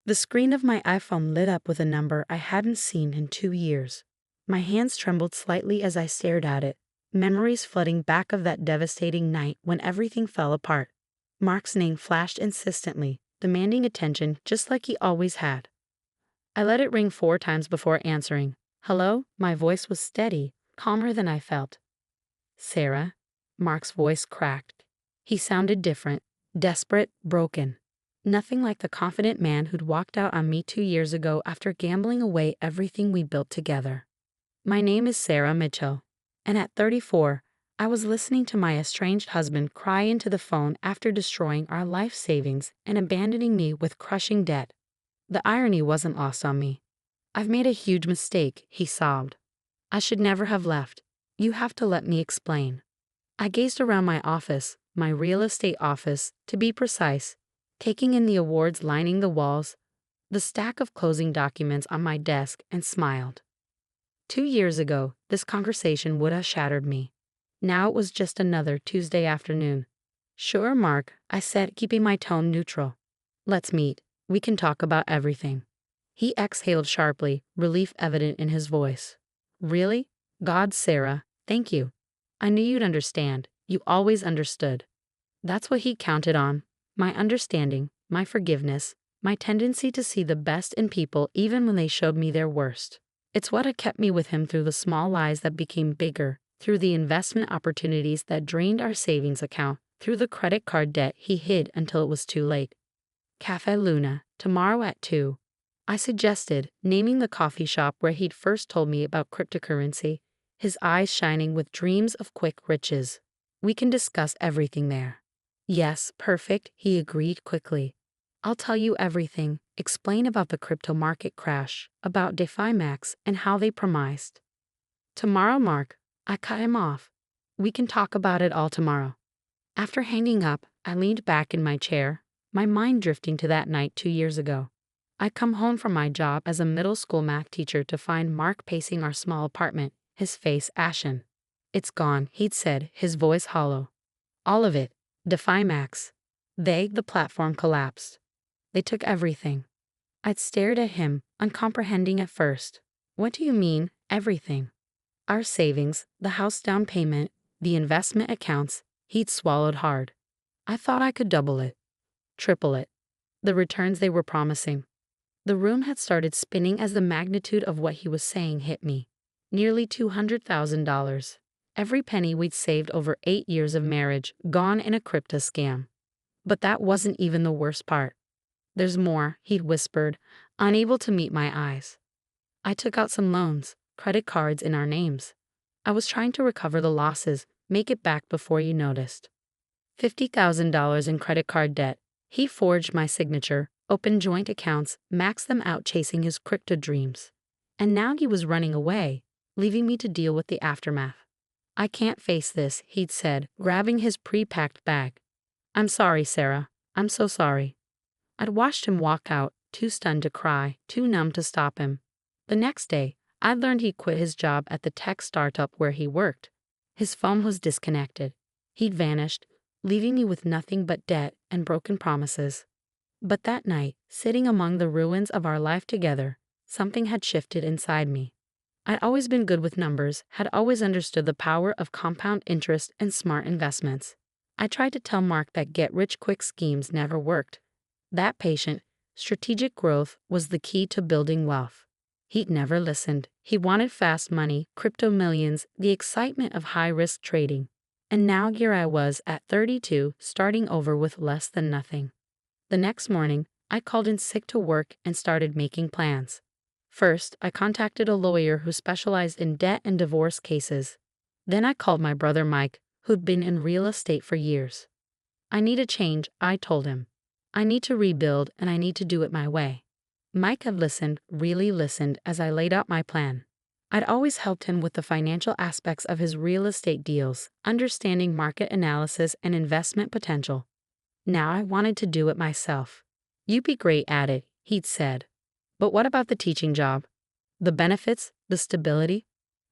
The screen of my iPhone lit up with a number I hadn't seen in 2 years. My hands trembled slightly as I stared at it, memories flooding back of that devastating night when everything fell apart. Mark's name flashed insistently, demanding attention just like he always had. I let it ring 4 times before answering. Hello? My voice was steady, calmer than I felt. Sarah? Mark's voice cracked. He sounded different, desperate, broken. Nothing like the confident man who'd walked out on me 2 years ago after gambling away everything we built together. My name is Sarah Mitchell, and at 34, I was listening to my estranged husband cry into the phone after destroying our life savings and abandoning me with crushing debt. The irony wasn't lost on me. I've made a huge mistake, he sobbed. I should never have left. You have to let me explain. I gazed around my office, my real estate office, to be precise, taking in the awards lining the walls, the stack of closing documents on my desk, and smiled. 2 years ago, this conversation would have shattered me. Now it was just another Tuesday afternoon. Sure, Mark, I said, keeping my tone neutral. Let's meet. We can talk about everything. He exhaled sharply, relief evident in his voice. Really? God, Sarah, thank you. I knew you'd understand. You always understood. That's what he counted on. My understanding, my forgiveness, my tendency to see the best in people even when they showed me their worst. It's what had kept me with him through the small lies that became bigger, through the investment opportunities that drained our savings account, through the credit card debt he hid until it was too late. Cafe Luna, tomorrow at 2. I suggested, naming the coffee shop where he'd first told me about cryptocurrency, his eyes shining with dreams of quick riches. We can discuss everything there. Yes, perfect, he agreed quickly. I'll tell you everything, explain about the crypto market crash, about DeFiMax, and how they promised. Tomorrow, Mark, I cut him off. We can talk about it all tomorrow. After hanging up, I leaned back in my chair, my mind drifting to that night 2 years ago. I'd come home from my job as a middle school math teacher to find Mark pacing our small apartment, his face ashen. It's gone, he'd said, his voice hollow. All of it. DeFiMax. The platform collapsed. They took everything. I'd stared at him, uncomprehending at first. What do you mean, everything? Our savings, the house down payment, the investment accounts, he'd swallowed hard. I thought I could double it, triple it. The returns they were promising. The room had started spinning as the magnitude of what he was saying hit me. Nearly $200,000. Every penny we'd saved over 8 years of marriage, gone in a crypto scam. But that wasn't even the worst part. There's more, he'd whispered, unable to meet my eyes. I took out some loans, credit cards in our names. I was trying to recover the losses, make it back before you noticed. $50,000 in credit card debt. He forged my signature, opened joint accounts, maxed them out chasing his crypto dreams. And now he was running away, leaving me to deal with the aftermath. I can't face this, he'd said, grabbing his pre-packed bag. I'm sorry, Sarah. I'm so sorry. I'd watched him walk out, too stunned to cry, too numb to stop him. The next day, I'd learned he quit his job at the tech startup where he worked. His phone was disconnected. He'd vanished, leaving me with nothing but debt and broken promises. But that night, sitting among the ruins of our life together, something had shifted inside me. I'd always been good with numbers, had always understood the power of compound interest and smart investments. I tried to tell Mark that get-rich-quick schemes never worked. That patient, strategic growth was the key to building wealth. He'd never listened. He wanted fast money, crypto millions, the excitement of high-risk trading. And now here I was at 32, starting over with less than nothing. The next morning, I called in sick to work and started making plans. First, I contacted a lawyer who specialized in debt and divorce cases. Then I called my brother Mike, who'd been in real estate for years. I need a change, I told him. I need to rebuild, and I need to do it my way. Mike had listened, really listened, as I laid out my plan. I'd always helped him with the financial aspects of his real estate deals, understanding market analysis and investment potential. Now I wanted to do it myself. You'd be great at it, he'd said. But what about the teaching job? The benefits, the stability?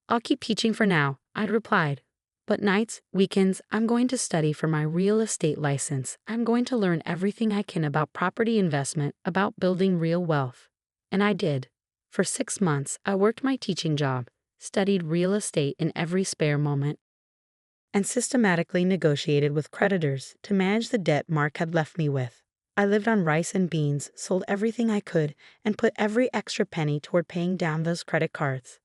I'll keep teaching for now, I'd replied. But nights, weekends, I'm going to study for my real estate license. I'm going to learn everything I can about property investment, about building real wealth. And I did. For 6 months, I worked my teaching job, studied real estate in every spare moment, and systematically negotiated with creditors to manage the debt Mark had left me with. I lived on rice and beans, sold everything I could, and put every extra penny toward paying down those credit cards.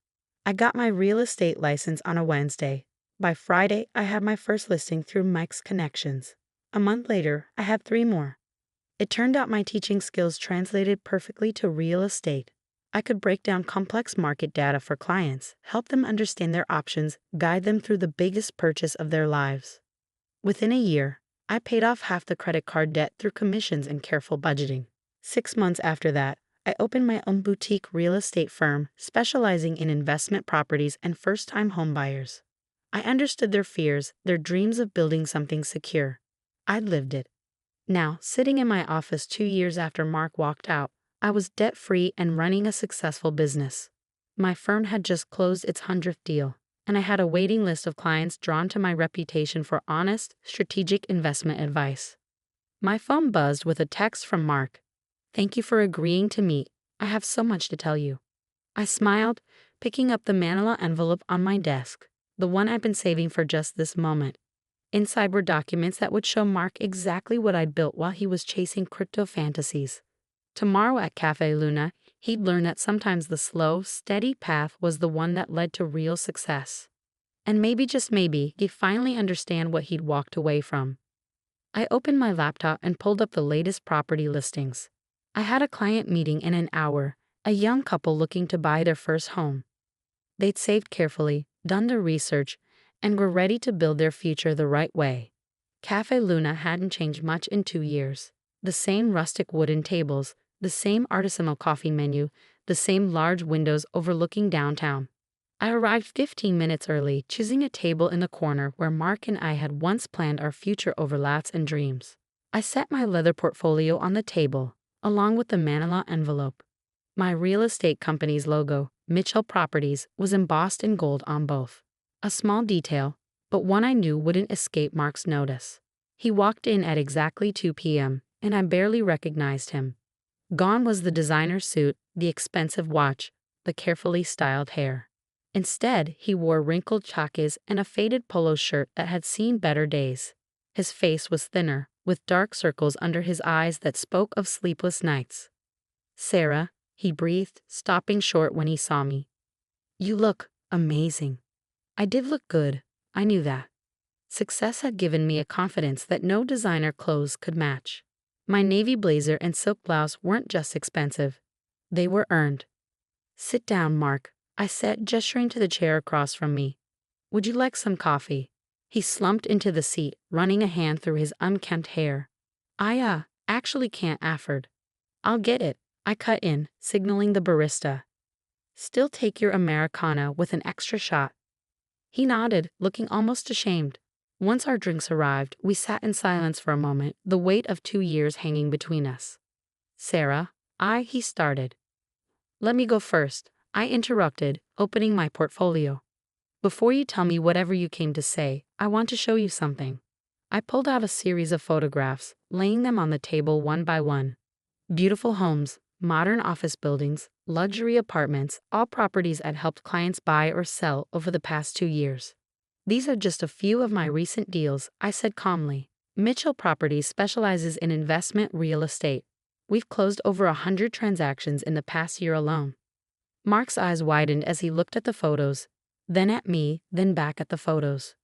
I got my real estate license on a Wednesday. By Friday, I had my first listing through Mike's connections. A month later, I had 3 more. It turned out my teaching skills translated perfectly to real estate. I could break down complex market data for clients, help them understand their options, guide them through the biggest purchase of their lives. Within a year, I paid off half the credit card debt through commissions and careful budgeting. 6 months after that, I opened my own boutique real estate firm specializing in investment properties and first-time homebuyers. I understood their fears, their dreams of building something secure. I'd lived it. Now, sitting in my office 2 years after Mark walked out, I was debt-free and running a successful business. My firm had just closed its 100th deal, and I had a waiting list of clients drawn to my reputation for honest, strategic investment advice. My phone buzzed with a text from Mark. "Thank you for agreeing to meet. I have so much to tell you." I smiled, picking up the manila envelope on my desk, the one I'd been saving for just this moment. Inside were documents that would show Mark exactly what I'd built while he was chasing crypto fantasies. Tomorrow at Cafe Luna, he'd learn that sometimes the slow, steady path was the one that led to real success. And maybe, just maybe, he'd finally understand what he'd walked away from. I opened my laptop and pulled up the latest property listings. I had a client meeting in an hour, a young couple looking to buy their first home. They'd saved carefully, done their research, and were ready to build their future the right way. Cafe Luna hadn't changed much in 2 years. The same rustic wooden tables, the same artisanal coffee menu, the same large windows overlooking downtown. I arrived 15 minutes early, choosing a table in the corner where Mark and I had once planned our future overlaps and dreams. I set my leather portfolio on the table, along with the manila envelope. My real estate company's logo, Mitchell Properties, was embossed in gold on both. A small detail, but one I knew wouldn't escape Mark's notice. He walked in at exactly 2 p.m., and I barely recognized him. Gone was the designer suit, the expensive watch, the carefully styled hair. Instead, he wore wrinkled chakis and a faded polo shirt that had seen better days. His face was thinner, with dark circles under his eyes that spoke of sleepless nights. "Sarah," he breathed, stopping short when he saw me. "You look amazing." I did look good, I knew that. Success had given me a confidence that no designer clothes could match. My navy blazer and silk blouse weren't just expensive. They were earned. "Sit down, Mark," I said, gesturing to the chair across from me. "Would you like some coffee?" He slumped into the seat, running a hand through his unkempt hair. "I actually can't afford." "I'll get it," I cut in, signaling the barista. "Still take your Americano with an extra shot." He nodded, looking almost ashamed. Once our drinks arrived, we sat in silence for a moment, the weight of 2 years hanging between us. "Sarah," he started. "Let me go first," I interrupted, opening my portfolio. "Before you tell me whatever you came to say, I want to show you something." I pulled out a series of photographs, laying them on the table one by one. Beautiful homes, modern office buildings, luxury apartments, all properties I'd helped clients buy or sell over the past 2 years. "These are just a few of my recent deals," I said calmly. "Mitchell Properties specializes in investment real estate. We've closed over 100 transactions in the past year alone." Mark's eyes widened as he looked at the photos, then at me, then back at the photos.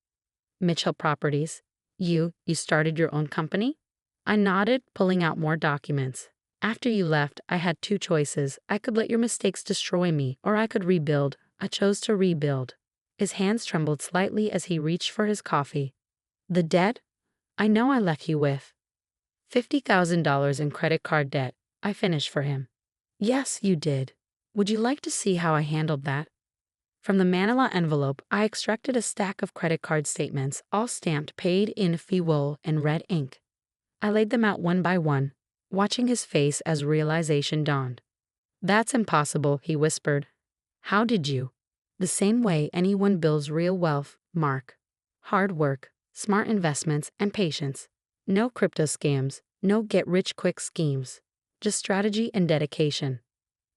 "Mitchell Properties? You started your own company?" I nodded, pulling out more documents. "After you left, I had 2 choices. I could let your mistakes destroy me, or I could rebuild. I chose to rebuild." His hands trembled slightly as he reached for his coffee. "The debt? I know I left you with $50,000 in credit card debt," I finished for him. "Yes, you did. Would you like to see how I handled that?" From the manila envelope, I extracted a stack of credit card statements, all stamped paid in full in red ink. I laid them out one by one, watching his face as realization dawned. "That's impossible," he whispered. "How did you?" "The same way anyone builds real wealth, Mark. hard work, smart investments, and patience. No crypto scams, no get-rich-quick schemes. Just strategy and dedication.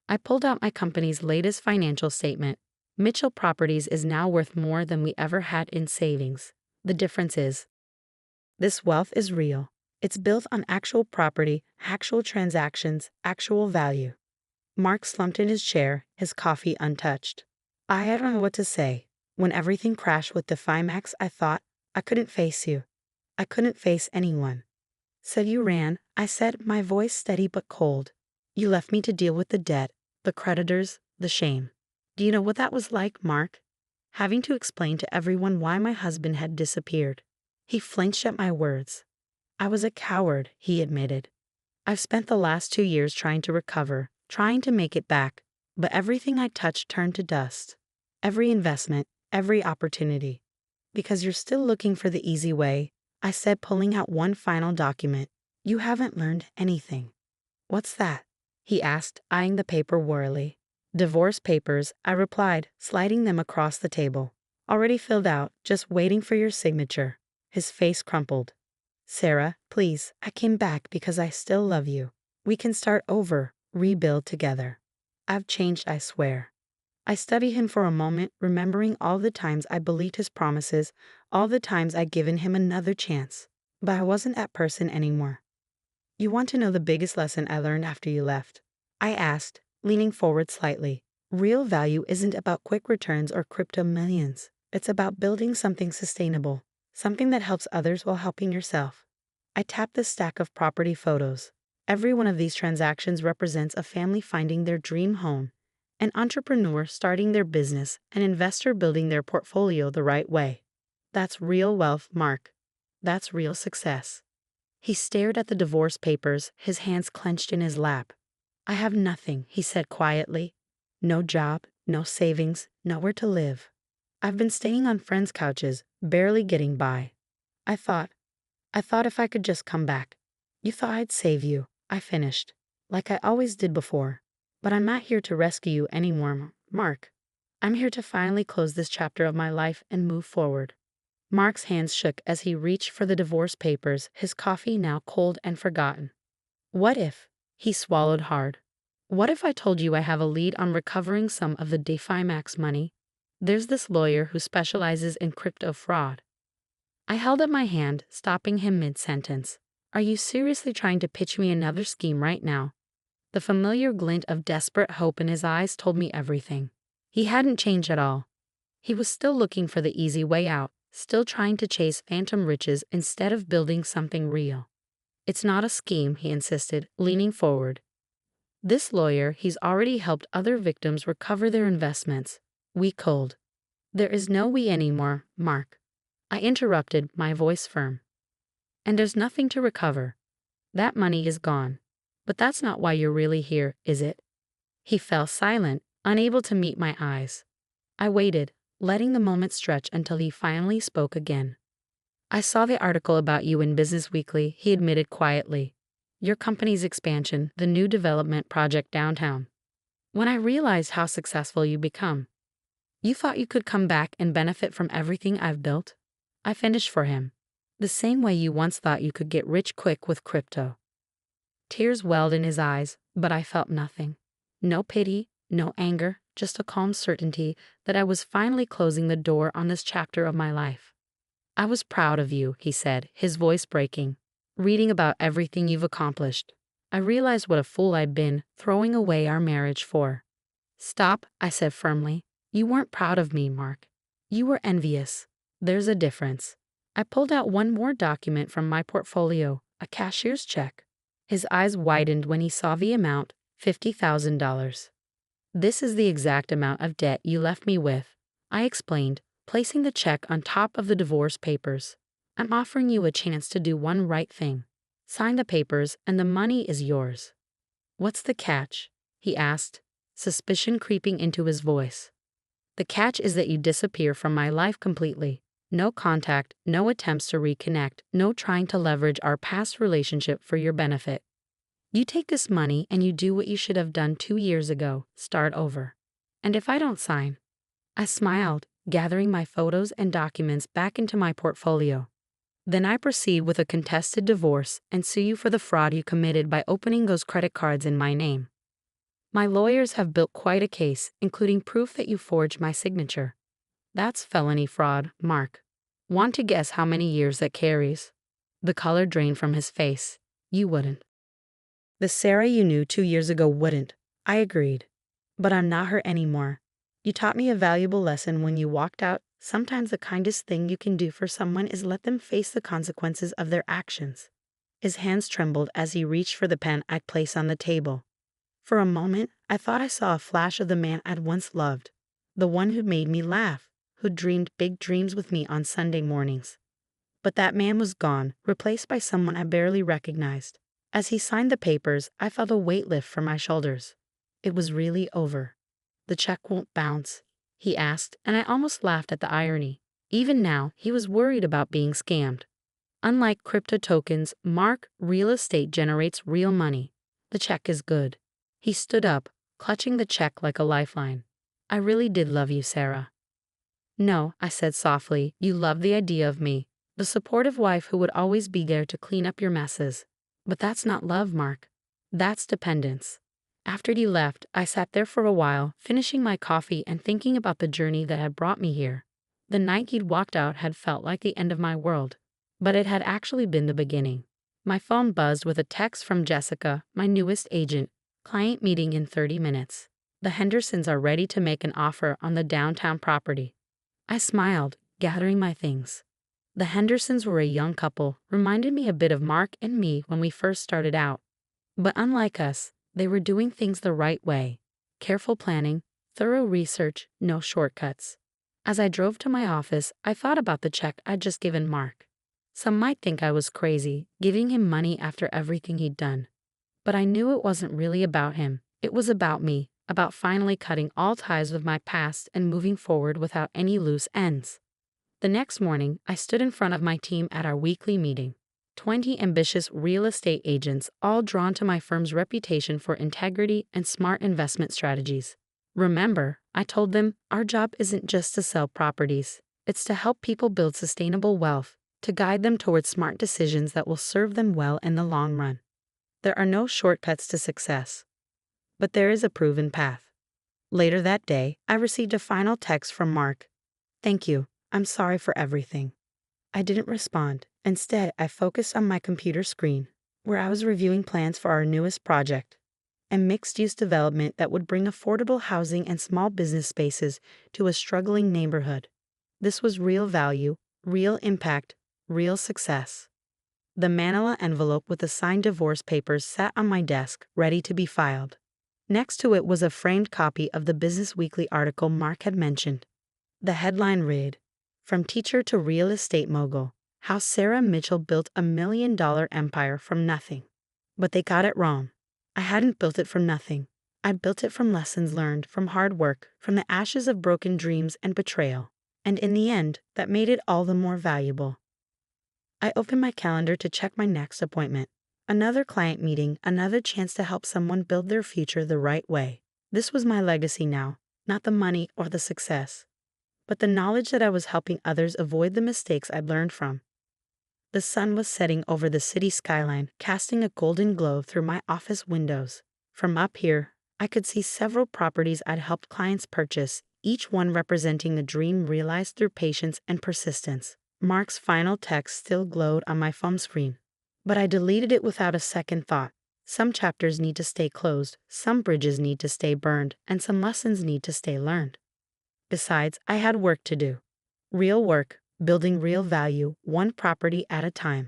I pulled out my company's latest financial statement. Mitchell Properties is now worth more than we ever had in savings. The difference is, this wealth is real. It's built on actual property, actual transactions, actual value. Mark slumped in his chair, his coffee untouched. I don't know what to say. When everything crashed with DefiMax, I thought, I couldn't face you. I couldn't face anyone. So you ran, I said, my voice steady but cold. You left me to deal with the debt, the creditors, the shame. Do you know what that was like, Mark? Having to explain to everyone why my husband had disappeared. He flinched at my words. I was a coward, he admitted. I've spent the last 2 years trying to recover, trying to make it back, but everything I touched turned to dust. Every investment, every opportunity. Because you're still looking for the easy way, I said, pulling out one final document. You haven't learned anything. What's that? He asked, eyeing the paper warily. Divorce papers, I replied, sliding them across the table. Already filled out, just waiting for your signature. His face crumpled. Sarah, please, I came back because I still love you. We can start over, rebuild together. I've changed, I swear. I studied him for a moment, remembering all the times I believed his promises, all the times I'd given him another chance. But I wasn't that person anymore. You want to know the biggest lesson I learned after you left? I asked, leaning forward slightly. Real value isn't about quick returns or crypto millions. It's about building something sustainable, something that helps others while helping yourself. I tapped the stack of property photos. Every one of these transactions represents a family finding their dream home, an entrepreneur starting their business, an investor building their portfolio the right way. That's real wealth, Mark. That's real success. He stared at the divorce papers, his hands clenched in his lap. I have nothing, he said quietly. No job, no savings, nowhere to live. I've been staying on friends' couches, barely getting by. I thought if I could just come back. You thought I'd save you, I finished, like I always did before. But I'm not here to rescue you anymore, Mark. I'm here to finally close this chapter of my life and move forward. Mark's hands shook as he reached for the divorce papers, his coffee now cold and forgotten. What if? He swallowed hard. What if I told you I have a lead on recovering some of the DefiMax money? There's this lawyer who specializes in crypto fraud. I held up my hand, stopping him mid-sentence. Are you seriously trying to pitch me another scheme right now? The familiar glint of desperate hope in his eyes told me everything. He hadn't changed at all. He was still looking for the easy way out, still trying to chase phantom riches instead of building something real. It's not a scheme, he insisted, leaning forward. This lawyer, he's already helped other victims recover their investments. We cold. There is no we anymore, Mark. I interrupted, my voice firm. And there's nothing to recover. That money is gone. But that's not why you're really here, is it? He fell silent, unable to meet my eyes. I waited, letting the moment stretch until he finally spoke again. I saw the article about you in Business Weekly, he admitted quietly. Your company's expansion, the new development project downtown. When I realized how successful you've become, you thought you could come back and benefit from everything I've built? I finished for him. The same way you once thought you could get rich quick with crypto. Tears welled in his eyes, but I felt nothing. No pity, no anger, just a calm certainty that I was finally closing the door on this chapter of my life. I was proud of you, he said, his voice breaking. Reading about everything you've accomplished. I realized what a fool I'd been, throwing away our marriage for. Stop, I said firmly. You weren't proud of me, Mark. You were envious. There's a difference. I pulled out one more document from my portfolio, a cashier's check. His eyes widened when he saw the amount, $50,000. This is the exact amount of debt you left me with, I explained, placing the check on top of the divorce papers. I'm offering you a chance to do one right thing. Sign the papers and the money is yours. What's the catch? He asked, suspicion creeping into his voice. The catch is that you disappear from my life completely. No contact, no attempts to reconnect, no trying to leverage our past relationship for your benefit. You take this money and you do what you should have done 2 years ago, start over. And if I don't sign? I smiled, gathering my photos and documents back into my portfolio. Then I proceed with a contested divorce and sue you for the fraud you committed by opening those credit cards in my name. My lawyers have built quite a case, including proof that you forged my signature. That's felony fraud, Mark. Want to guess how many years that carries? The color drained from his face. You wouldn't. The Sarah you knew 2 years ago wouldn't. I agreed. But I'm not her anymore. You taught me a valuable lesson when you walked out. Sometimes the kindest thing you can do for someone is let them face the consequences of their actions. His hands trembled as he reached for the pen I'd placed on the table. For a moment, I thought I saw a flash of the man I'd once loved. The one who'd made me laugh, who'd dreamed big dreams with me on Sunday mornings. But that man was gone, replaced by someone I barely recognized. As he signed the papers, I felt a weight lift from my shoulders. It was really over. The check won't bounce, he asked, and I almost laughed at the irony. Even now, he was worried about being scammed. Unlike crypto tokens, Mark, real estate generates real money. The check is good. He stood up, clutching the check like a lifeline. I really did love you, Sarah. No, I said softly, you loved the idea of me, the supportive wife who would always be there to clean up your messes. But that's not love, Mark. That's dependence. After he left, I sat there for a while, finishing my coffee and thinking about the journey that had brought me here. The night he'd walked out had felt like the end of my world, but it had actually been the beginning. My phone buzzed with a text from Jessica, my newest agent. Client meeting in 30 minutes. The Hendersons are ready to make an offer on the downtown property. I smiled, gathering my things. The Hendersons were a young couple, reminded me a bit of Mark and me when we first started out. But unlike us, they were doing things the right way. Careful planning, thorough research, no shortcuts. As I drove to my office, I thought about the check I'd just given Mark. Some might think I was crazy, giving him money after everything he'd done. But I knew it wasn't really about him. It was about me, about finally cutting all ties with my past and moving forward without any loose ends. The next morning, I stood in front of my team at our weekly meeting. 20 ambitious real estate agents, all drawn to my firm's reputation for integrity and smart investment strategies. Remember, I told them, our job isn't just to sell properties. It's to help people build sustainable wealth, to guide them towards smart decisions that will serve them well in the long run. There are no shortcuts to success, but there is a proven path. Later that day, I received a final text from Mark. Thank you. I'm sorry for everything. I didn't respond. Instead, I focused on my computer screen, where I was reviewing plans for our newest project, a mixed-use development that would bring affordable housing and small business spaces to a struggling neighborhood. This was real value, real impact, real success. The manila envelope with the signed divorce papers sat on my desk, ready to be filed. Next to it was a framed copy of the Business Weekly article Mark had mentioned. The headline read, "From Teacher to Real Estate Mogul, How Sarah Mitchell Built a $1 Million Empire from Nothing." But they got it wrong. I hadn't built it from nothing. I'd built it from lessons learned, from hard work, from the ashes of broken dreams and betrayal. And in the end, that made it all the more valuable. I opened my calendar to check my next appointment. Another client meeting, another chance to help someone build their future the right way. This was my legacy now, not the money or the success, but the knowledge that I was helping others avoid the mistakes I'd learned from. The sun was setting over the city skyline, casting a golden glow through my office windows. From up here, I could see several properties I'd helped clients purchase, each one representing a dream realized through patience and persistence. Mark's final text still glowed on my phone screen, but I deleted it without a second thought. Some chapters need to stay closed, some bridges need to stay burned, and some lessons need to stay learned. Besides, I had work to do. Real work, building real value, one property at a time.